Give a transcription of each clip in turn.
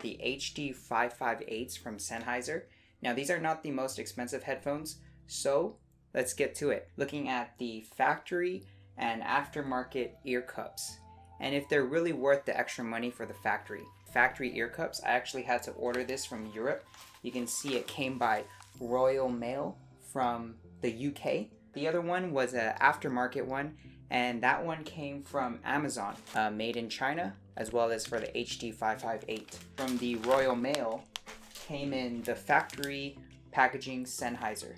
The HD558s from Sennheiser. Now these are not the most expensive headphones, so let's get to it. Looking at the factory and aftermarket ear cups, and if they're really worth the extra money for the factory. Factory ear cups, I actually had to order this from Europe. You can see it came by Royal Mail from the UK. The other one was an aftermarket one, and that one came from Amazon, made in China, as well as for the HD558. From the Royal Mail came in the factory packaging Sennheiser.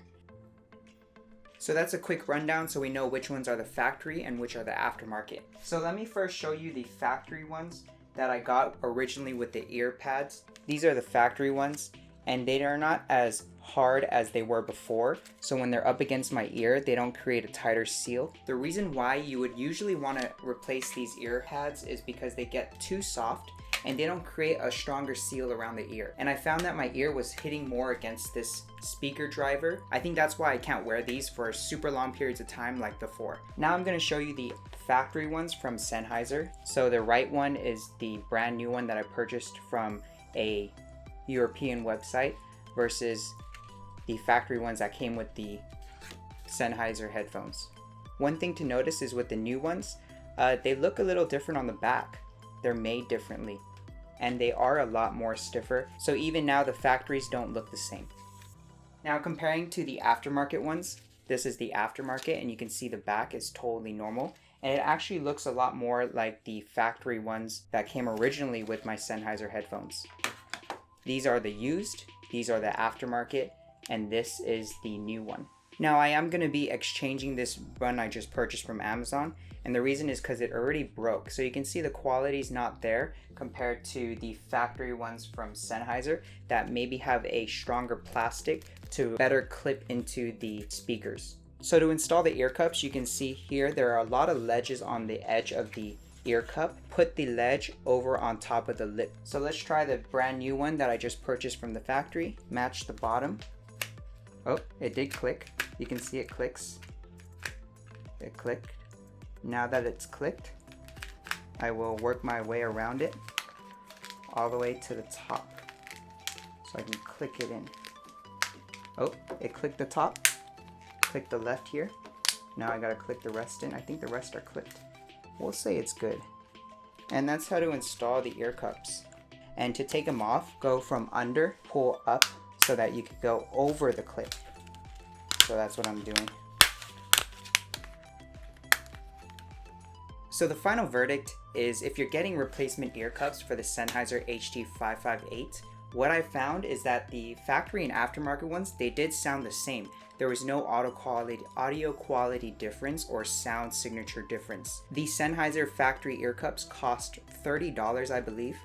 So that's a quick rundown so we know which ones are the factory and which are the aftermarket. So let me first show you the factory ones that I got originally with the ear pads. These are the factory ones, and they are not as hard as they were before, so when they're up against my ear they don't create a tighter seal. The reason why you would usually want to replace these ear pads is because they get too soft and they don't create a stronger seal around the ear. And I found that my ear was hitting more against this speaker driver. I think that's why I can't wear these for super long periods of time like before. Now I'm going to show you the factory ones from Sennheiser. So the right one is the brand new one that I purchased from a European website versus the factory ones that came with the Sennheiser headphones. One thing to notice is with the new ones, they look a little different on the back. They're made differently and they are a lot more stiffer, so even now the factories don't look the same. Now comparing to the aftermarket ones, this is the aftermarket and you can see the back is totally normal, and it actually looks a lot more like the factory ones that came originally with my Sennheiser headphones. These are the used, these are the aftermarket, and this is the new one. Now I am going to be exchanging this one I just purchased from Amazon, and the reason is because it already broke. So you can see the quality's not there compared to the factory ones from Sennheiser that maybe have a stronger plastic to better clip into the speakers. So to install the ear cups, you can see here there are a lot of ledges on the edge of the ear cup. Put the ledge over on top of the lip. So let's try the brand new one that I just purchased from the factory. Match the bottom. Oh, it did click. You can see it clicks. It clicked. Now that it's clicked, I will work my way around it all the way to the top so I can click it in. Oh, it clicked the top. Click the left here. Now I gotta click the rest in. I think the rest are clicked. We'll say it's good. And that's how to install the ear cups. And to take them off, go from under, pull up so that you can go over the clip. So that's what I'm doing. So the final verdict is if you're getting replacement ear cups for the Sennheiser HD558, what I found is that the factory and aftermarket ones, they did sound the same. There was no audio quality difference or sound signature difference. The Sennheiser factory ear cups cost $30, I believe,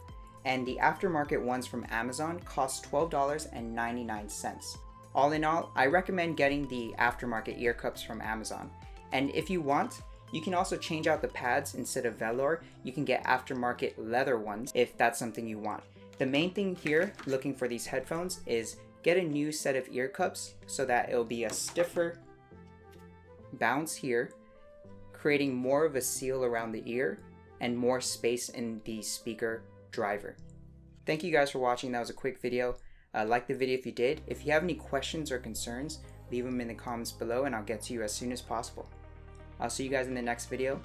and the aftermarket ones from Amazon cost $12.99. All in all, I recommend getting the aftermarket ear cups from Amazon. And if you want, you can also change out the pads. Instead of velour, you can get aftermarket leather ones if that's something you want. The main thing here, looking for these headphones, is get a new set of ear cups so that it'll be a stiffer bounce here, creating more of a seal around the ear and more space in the speaker driver. Thank you guys for watching. That was a quick video. Like the video if you did. If you have any questions or concerns, leave them in the comments below and I'll get to you as soon as possible. I'll see you guys in the next video.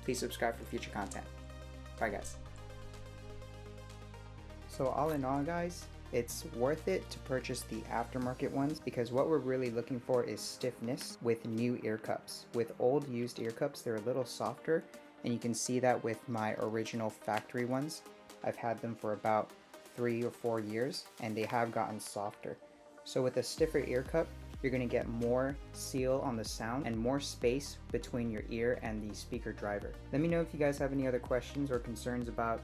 Please subscribe for future content. Bye guys. So all in all guys, it's worth it to purchase the aftermarket ones because what we're really looking for is stiffness with new ear cups. With old used ear cups, they're a little softer, and you can see that with my original factory ones. I've had them for about 3 or 4 years and they have gotten softer. So with a stiffer ear cup, you're going to get more seal on the sound and more space between your ear and the speaker driver. Let me know if you guys have any other questions or concerns about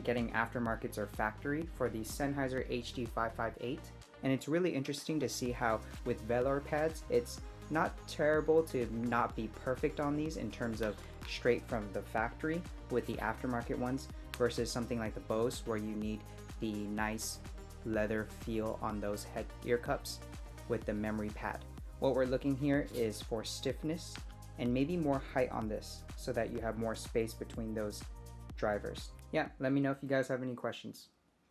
getting aftermarkets or factory for the Sennheiser HD558. And it's really interesting to see how with velour pads, it's not terrible to not be perfect on these in terms of straight from the factory with the aftermarket ones versus something like the Bose where you need the nice leather feel on those ear cups with the memory pad. What we're looking here is for stiffness and maybe more height on this so that you have more space between those drivers. Yeah, let me know if you guys have any questions.